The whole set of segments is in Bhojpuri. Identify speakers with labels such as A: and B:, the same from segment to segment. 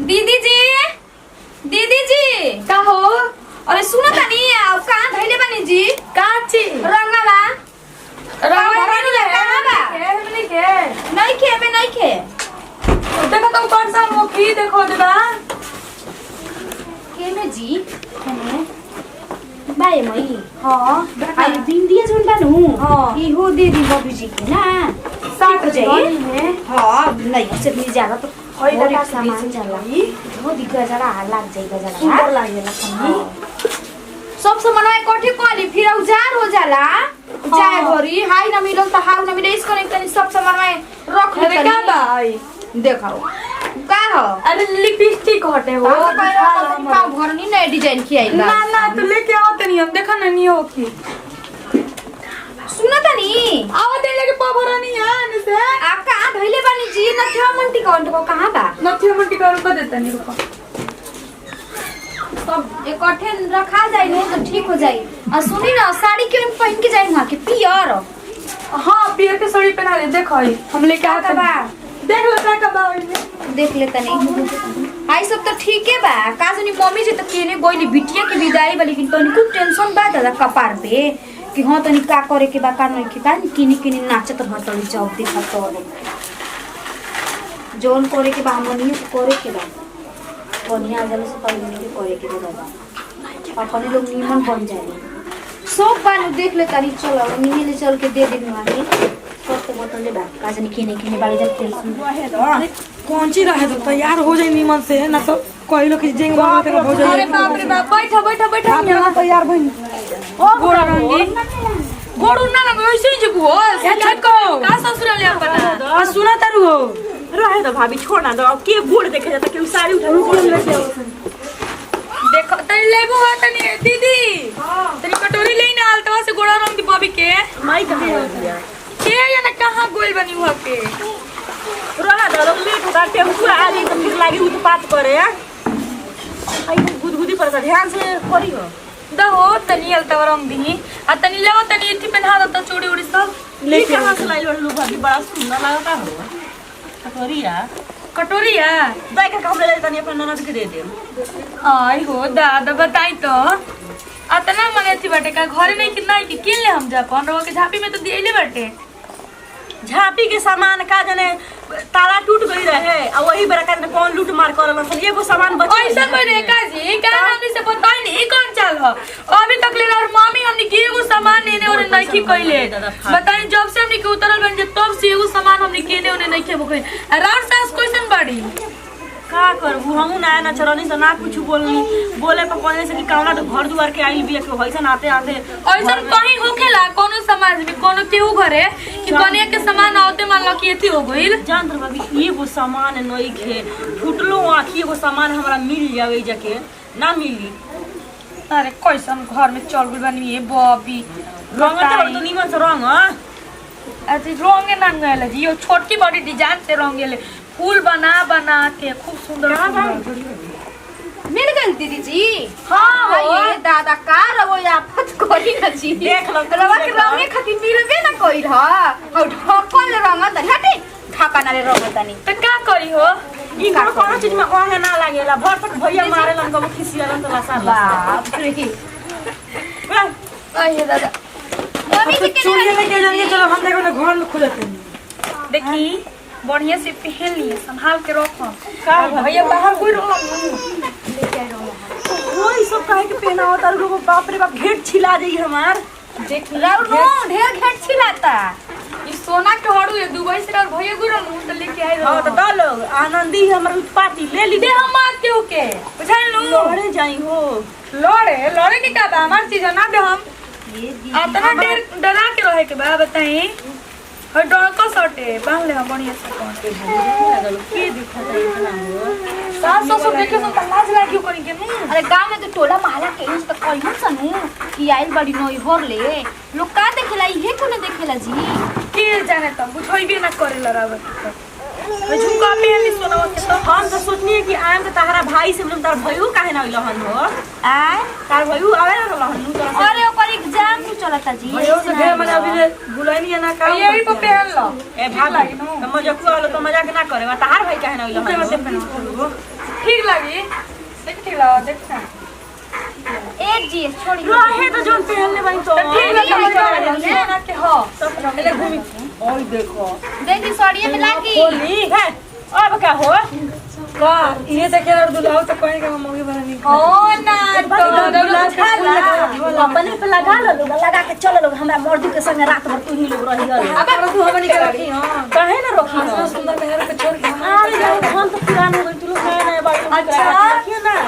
A: दीदी जी, दीदी जी
B: का हो?
A: अरे सुनो तनी कहाँ धैले बनी जी?
B: का ची?
A: रंगवा कहाँ बा? नहीं खे बे नहीं खे।
B: देखो तो कौन सा मुखी देखो देबा।
A: के में जी? हने बाय मई।
B: हां
A: आई बिंदिया जोन बानू।
B: हाँ।
A: ई हो दे दी बाबू जी के ना।
B: साथ
A: हो जाए।
B: में
A: हां नहीं से भी ज्यादा तो
B: होई
A: और
B: का
A: सामान जाला। वो दिखा जरा लग जाएगा जरा।
B: सुंदर लागेला खाना।
A: सब सामान इकट्ठे करी फिर उजार हो जाला। जाए घरी हाई ना मिलल त हाउ ना मिले इसको नहीं तनी सब सामान में रख
B: अरे का भाई?
A: देखाओ का हो?
B: अरे लिपस्टिक हटे हो।
A: पाव घर नहीं नए डिजाइन की आई
B: ना ना तू लेके आओ तनी हम देखा ना नहीं हो की।
A: सुनो तनी
B: आवा दे लेके पावरा नहीं है से।
A: आप कहां धइले बानी जी? नथिया मंटी कौन को कहां बा?
B: नथिया मंटी का रुपा देता नहीं रुपा।
A: सब इकट्ठे रखा जाए नहीं तो ठीक हो जाए। और सुनी ना साड़ी क्यों पहन के जाए वहां के पियर?
B: हां पियर के साड़ी पहना ले देखो हम लेके
A: का बा?
B: देख लो का बा।
A: देख ले तनी आई सब तो ठीक है बा। का सुनी मम्मी जी तो केने गोइली बिटिया के विदाई वाली लेकिन तनी कुछ टेंशन बा दादा कपार पे कि हां तनी का करे के बा का नहीं के बा किनी किनी नाचत भटली चौक देखा तो जोन करे के बा हमनी करे के बा बढ़िया जल से पहले के करे के बा दादा अपने लोग नीमन बन जाए सब बानू देख ले तनी चलो नीचे ले चल के दे देनी वाली सब तो बोतल ले बा का जानी किने किने बाड़ी जब टेंशन
B: कौन ची रहे तो तैयार हो जाए नीमन से ना तो कोई लोग जेंग बाबा तक हो जाए।
A: अरे बाप रे बाप बैठो बैठो बैठो
B: यहां तैयार भई
A: ओ
B: गोड़ रंगी
A: गोड़ ना ना वैसे ही जब हो
B: छको
A: का ससुराल ले बता
B: आ सुना तारू हो
C: रहे तो भाभी छोड़ना दो के गोड़ देखे जाता के साड़ी उठा
A: देखो तनी लेबो है तनी दीदी तनी कटोरी लेने आलतवा से गोड़ा रंग की बॉबी के
C: माई कहां हो गया
A: के या ना कहां गोल बनी हुआ के
C: रहा दो लेट होता टेम्पू आ गई तो फिर लागी उत्पात करे आई गुदगुदी पर का ध्यान से करी हो
A: दहो तनी आलतवा रंग दी आ तनी लेबो तनी इथि पहना दो तो चूड़ी उड़ी सब
C: ले कहां से लाई लो भाभी बड़ा सुंदर लगता हो कटोरिया
A: कटोरिया
C: दाई का हम ले तनी अपन ननद के दे दे
A: आई हो दादा बताई तो अतना मने थी बाटे का घरे नहीं कि नहीं कि किन ले हम जा अपन रो के झापी में तो दिएले बाटे
C: झापी के सामान का जने ताला टूट गई रहे और वही बेरा का कौन लूट मार करल सब एगो सामान बच
A: ऐसा कोई रेखा जी का हमनी से बताई नहीं कौन चल हो अभी तक ले और मम्मी हमनी के एगो सामान नेने और नहीं की कइले बताई जब से हमनी के उतरल बन जे तब से एगो सामान हमनी केने ओने नहीं के बकई राउर सास क्वेश्चन बाड़ी
C: का करबू हमू ना ना चरनी से ना कुछ बोलनी बोले पर कोने से कि कावना तो घर दुआर के आइल बिया के होइसन आते आते
A: ऐसा कहीं होखेला कोनो समाज में कोनो केहू घरे कि कने के सामान आवते मान लो कि एथी हो गइल
C: जान तर भाभी एगो सामान नई खे फुटलो आखी एगो सामान हमरा मिल जावे जके ना मिली
A: अरे कैसन घर में चल गइल बानी ये बॉबी
C: रंग तो निमन से रंग
A: अजी रंगे ना गइल जी यो छोटकी बड़ी डिजाइन से रंगेले फूल बना बना के खूब सुंदर मिल गई दीदी जी। हाँ ये दादा का रवो आफत कोई न जी
C: देख लो
A: रवा के रंगे खातिर मिलबे ना कोई ह औ ढकल रंग त हटे ढका ना रे रंग तनी त का करी हो
C: ई कोनो चीज में अंग ना लागेला भर तक भैया मारेलन कब खिसियालन त लासा
A: बाप रे अये दादा मम्मी जी के
B: चूड़ी लेके जाएंगे चलो हम देखो ना घर में खुलते
A: देखी बढ़िया से पहन लिए संभाल के रखो
C: का
A: भैया बाहर कोई रहो
C: ओई सब काहे के पहना होता लोग बाप रे बाप घेट छिला जाई हमार
A: देख लाओ नो ढेर घेट छिलाता ई सोना के हड़ू ये दुबई से और भैया गुरु नु त लेके आई
C: हां त दलो आनंदी हमर उत्पाती ले ली
A: दे हम मार के ओके बुझाई नु
C: लड़े जाई हो
A: लड़े के का बा हमार चीज ना दे हम इतना डरा के रहे के बा बताई और डर को सटे बांध ले हम बढ़िया से कौन
C: के दिखत है इतना हो
A: सास ससुर देखे तो लाज लागियो करी के नु अरे गांव में तो टोला महला के यूज त कहियो सनु कि आइल बड़ी नई भर ले लोग का देखेला इहे को न देखेला जी के जाने त बुझइबे ना करेला रावत झुका पे हली सोना के तो
C: हम तो सोचनी कि आम के तारा भाई से मतलब तार भइयो काहे ना लहन हो
A: आ
C: तार भइयो आवे ना लहन तो
A: अरे ओकर एग्जाम तो चलता जी
B: भैया से ढेर मने अभी बुलाइनी है ना का
A: यही पे पहन लो
C: ए भाभी तो मजाक वाला तो मजाक ना करे तार भाई काहे ना लहन
B: ठीक लगी ठीक लगा देख ना
A: एक जी छोड़ी
C: रहे तो जोन पहनले बानी तो
B: ठीक लगा सोना के हो ले घूमी
C: ओए देखो
A: देखी साड़िया में लागी
C: होली है अब क्या हो
B: का ये देखे और दुलाओ तो कोई का मौगी बना नहीं
A: ओ ना
C: अपने पे लगा लो लगा के चलो लोग हमरा मर्दू के संग रात भर तू ही लोग रही हो
B: अब तू हमनी के रखी हां
C: काहे ना रखी
B: इतना सुंदर मेहर के छोड़ के
C: अरे यार हम तो पुरान हो गई तू लोग नया नया बात
B: अच्छा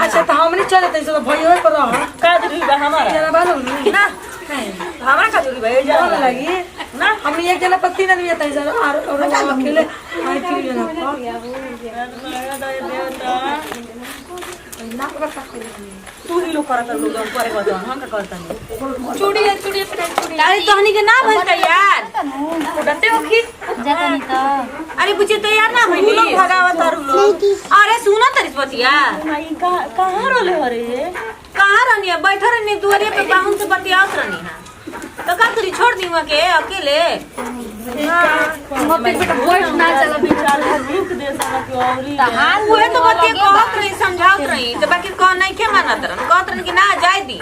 B: अच्छा तो हमनी चले तै सब भइयो पर रह
C: का जरूरी बा हमारा
B: जरा बालो नहीं
C: ना हमारा का जरूरी बा ए जा
B: जान लगी
C: ना
B: हम एक जना पत्ती ना नहीं तै जरा और अकेले आई तीन जना ना पता
C: तू ही लोग करत लोग हम करे कहत हम का करत नहीं
B: चूड़ी पे चूड़ी
C: अरे तोहनी के ना भइल तैयार
B: उड़ते हो खी
A: जतनी तो
C: अरे बुझे तैयार ना भइल लोग भगावत तारू लोग अरे सुना तरिस बतिया कहां रोले हरे कहां रहनी है बैठा रहनी दुआरे पे पाहुन से बतियात रहनी है तो का करी छोड़ दी वहां के अकेले
A: मत बैठ ना चलो
C: बेचार रुक दे साला के औरी
A: हां
C: वो तो बतिया कहत रही समझात रही तो बाकी कह नहीं के मानत रहन कहत रहन कि ना जाय दी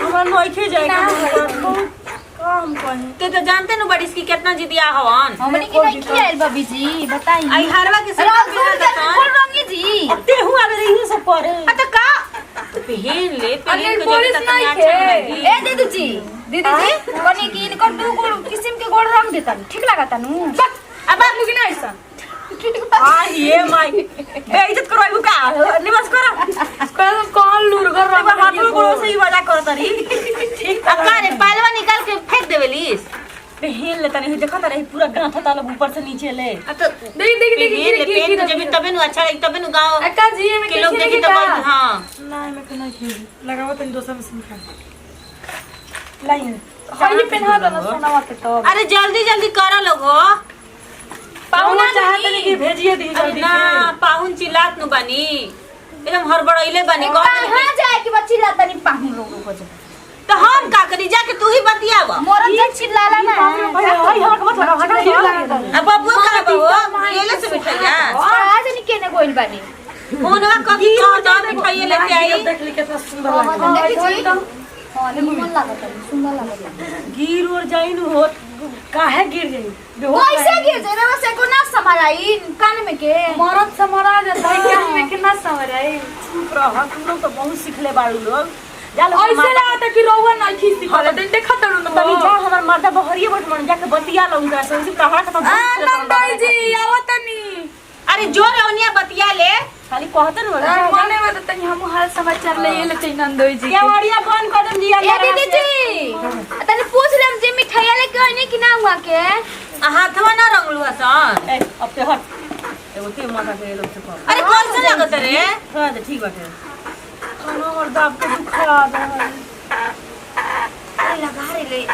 C: हमरा नहीं के जाय काम कहीं ते तो जानते न बड़ी इसकी कितना जिदिया हवन
A: हमनी के नहीं खियाइल बबी जी बताई
C: आई हरवा के सब बिना
A: फूल रंगी जी
C: ते हुआ रे रही सब पर
A: अच्छा का
C: पहन ले पहन के
B: पुलिस
C: जब तक
B: नहीं
C: अच्छा
B: है।
C: लगी
A: ए दीदी जी कनी की इनको दू गो किस्म के गोड़ रंग देता ठीक लागता नु
B: अब आप मुगी ना ऐसा
C: आ ये माई ए इज्जत करो बुका निवास करो
B: कौन लुरगर
C: रंग हाथ में गोड़ो से ही वाला करत रही ठीक अब का रे पालवा निकाल के फेंक देवेलिस पहन ले तनी देखा तारे पूरा गांठ ताल ऊपर से नीचे ले
B: तो देख
C: पहन ले पहन के जब तबे नु अच्छा लगी तबे नु गांव
B: अक्का जी में
C: के लोग देखी तब हां
B: नहीं मैं नहीं खेल लगाओ तनी दोसर में सिम खा लाइन हाई पहना दो ना सोनावा के तो
C: अरे जल्दी जल्दी करो लोगो
B: पाहुना चाहते नहीं कि भेजिए दी जल्दी
C: ना पाहुन चिल्लात नु बनी एकदम हड़बड़ाइले बनी
A: कहां जाए कि बच्ची लाता नहीं पाहुन लोगों को
C: तो हम का करी जाके तू ही बतियावा
A: मोर जब चिल्लाला ना
C: हाय हम मत लगा हटा अब बबुआ का बबुआ केले से बिठाइया
A: आज नहीं केने गोइल बानी
C: फोनवा कभी कह दो बिठाइए लेके आई
B: देख ली कितना सुंदर लगा
A: देखी जी हां निमन लागत सुंदर लागत
C: गिर और जाई नु हो
B: काहे गिर गई
A: कैसे गिर जाए रे से को ना संभालाई कान में के
B: मरद से मरा जाता है क्या में कितना समराई
C: चुप रह तुम लोग तो बहुत सिखले बाड़ू लोग जा लो
B: ऐसे लागता कि रोवा नहीं खीसी पर देखा तड़ू ना
C: तनी जा हमर मर्दा बहरिए बट मन जाके बतिया लो उनका से उसी कहा का
B: नंदई जी आवतनी
C: अरे जोर औनिया बतिया ले खाली कहत न
B: माने में तनी हम हाल समाचार ले ले चाहिए नंदई जी
C: क्या वाड़िया बंद कर दम जी
A: ए दीदी जी तने पूछ लेम जे मिठाई लेके आनी कि ना हुआ के
C: हाथवा ना रंगलू हसन ए अब ते हट एगो ते माथा के लोग से कह अरे कौन से लागत रे हां तो ठीक बाटे खाना और दाब के दुखा दे
A: अरे लगा रे ले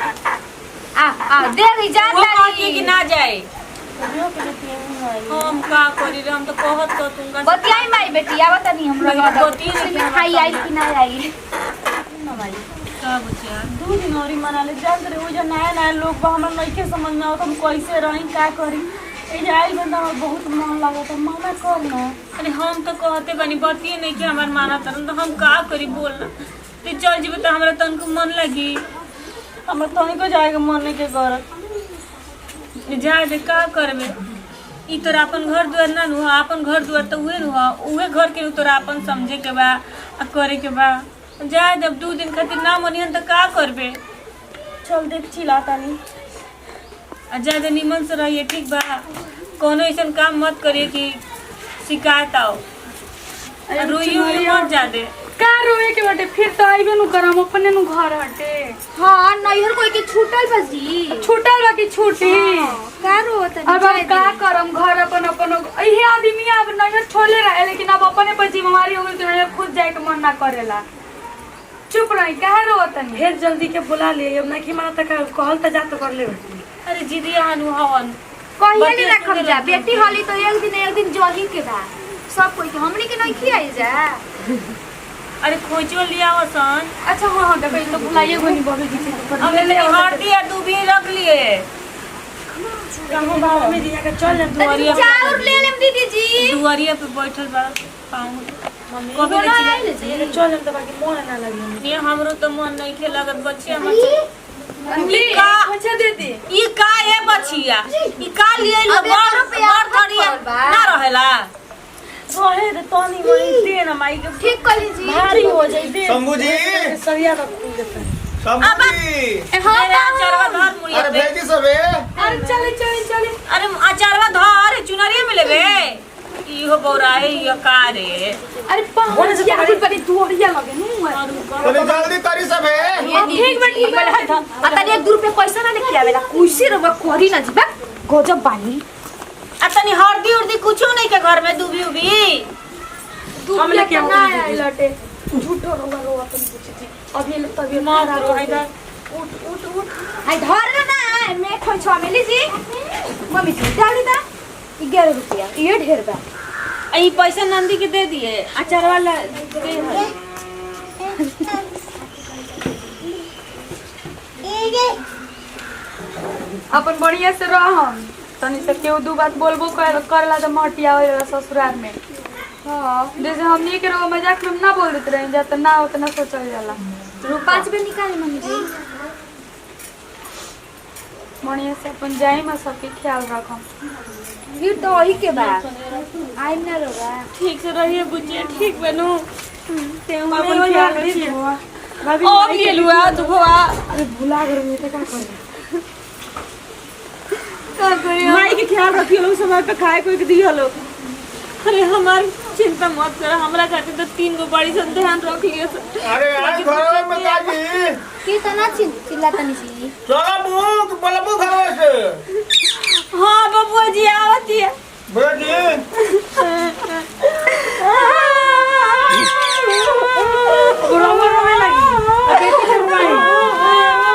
A: आ दे री जा
C: वो कहती कि ना जाए हम का करी रे हम तो कहत तो तुंगा
A: बतियाई माई बेटी आवत नहीं हम लोग
C: बती
A: मिठाई आई कि ना आई
C: ना भाई का बच्चा 2 दिन और मना ले जान रे वो जो नया नया लोग बा हमरा नहीं के समझ में आवत हम कैसे रही का करी ए जाइल बंदा बहुत मन लागत मामा कर ना अरे हम तो कहते बनी बतिए नहीं कि हमार माना तरन तो हम का करी बोलना ते चल जीव त हमरा तन को मन लगी हमर तनी को जाएगा मन नहीं के करत जाए दे का करबे ई तोरा अपन घर दुआर ना नु अपन घर दुआर तो उहे घर के तोरा अपन समझे के बा आ करे के बा जाए जब 2 दिन खातिर ना मनियन त का करबे चल देख चिल्लाता नहीं आ ज्यादा निमन से रहिए ठीक बा कोनो ऐसा काम मत करिए कि शिकायत आओ रोइयो मत जादे
B: का रोए के बाटे फिर तो आइबे नु करम अपने नु घर हटे
A: हां नैहर कोई के छूटल बजी
B: छूटल बा की छूटी
A: का रोत
B: अब का करम घर अपन अपन इहे आदमी अब नैहर छोड़ले रहे लेकिन अब अपने पर जिम्मेवारी हो गई तो नैहर खुद जाए के मन ना करेला चुप रही काहे रोतन फिर जल्दी के बुला ले अब ना कि माना तक कहल त जा तो कर ले
C: अरे जीदी आनु हवन
A: कहिए नहीं रखम जा बेटी होली तो एक दिन जही के बा सब कोई के हमनी के नहीं खियाई जा
C: अरे खोचो लिया वसन
B: अच्छा हां देखो तो बुलाइए गोनी बबी जी से
C: हमने हल्दी और दूबी रख लिए कहां बाहर में दिया के चल ले दुआरिया
A: चाउर ले लेम दीदी जी।
C: दुआरिया पे बैठल बा पाऊं मम्मी कभी
A: बोला
C: ले
A: आइले
C: चल
A: जी।
C: चल तो बाकी मन ना लगे ये हमरो तो मन नहीं खे लागत बच्चिया मत
B: का अच्छा दे दे
C: ई का ए बच्चिया ई का लिए लो
A: अब
C: बड़
A: 1 रुपया
C: बड़ धरिया
A: बा।
C: ना रहेला रहे रे तनी मई दे ना माई के
A: ठीक कली जी।
C: भारी हो जाई दे
D: शंभू जी
C: सरिया का फूल देता
D: शंभू जी
C: अरे अचारवा धर मुड़िया
D: अरे
C: पे
D: भेजी सबे
B: अरे चले चले चले
C: अरे अचारवा धर चुनरिया में लेबे इहो बौराए ये का रे
B: अरे पहुंच गया अभी बड़ी दुआरिया लगे नु
D: तनी जल्दी करी सबे
B: ठीक बा ठीक बा
A: आ तनी 1 रुपया पैसा ना लेके आवेला कुछ रवा कोरी ना जीबा गजब बानी।
C: आ तनी हरदी उर्दी कुछो नहीं के घर में दूबी उबी
B: हम लेके ना आए लटे झूठो रोवा अपन पूछी थी अभी तभी
C: मार रो है
B: उठ उठ उठ
A: आई धर ना मैं खोइ छ मेली जी। मम्मी जी डाली दा 11 रुपया ये ढेर बा।
C: आई पैसा नंदी के दे दिए अचार वाला दे है
B: अपन बढ़िया से रह हम तनी से केहू दू बात बोलबो करला तो मटिया होइला ससुराल में। हां जैसे हमनी के रो मजाक में ना बोल देत रहे जा त ना उतना सोचल जाला।
A: 5 रुपया निकाले मम्मी जी।
B: बढ़िया से अपन जाई में सबके ख्याल रखम।
A: ये तो वही के बा आई ना रोगा।
C: ठीक से रहिए बुझिए ठीक बनू ते
B: अपन ख्याल रखिए भाभी
C: ओ गेलुआ दुखवा
B: अरे भुला गए मैं तो का करी
C: माई के ख्याल रखियो लोग समय पे खाए कोई के दियो लोग अरे हमार चिंता मत कर हमरा खातिर तो 3 गो बड़ी सन ध्यान रख लियो
D: अरे आज घर में ताजी
A: की तना चिल्ला तनी सी।
D: चलो मुक बलबू घर से
C: हां बबुआ जी आवती है
D: भेजी
B: रोवे रोवे लगी अबे के रोवे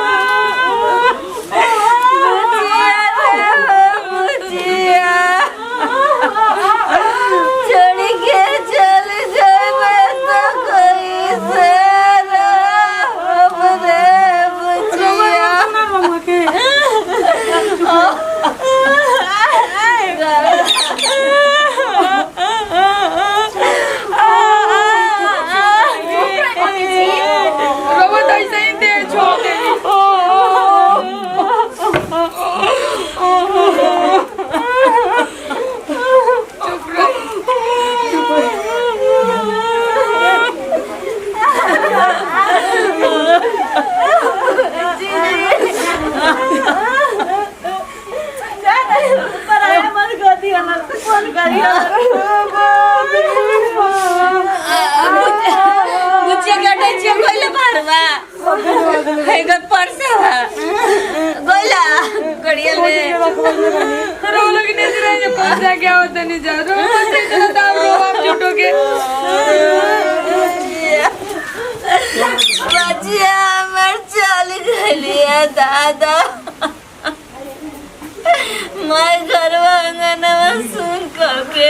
C: दादा मैं घर वांगनवा सुन करके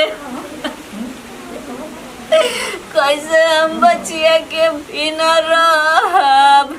C: कैसे हम बचिया के बिना रहब।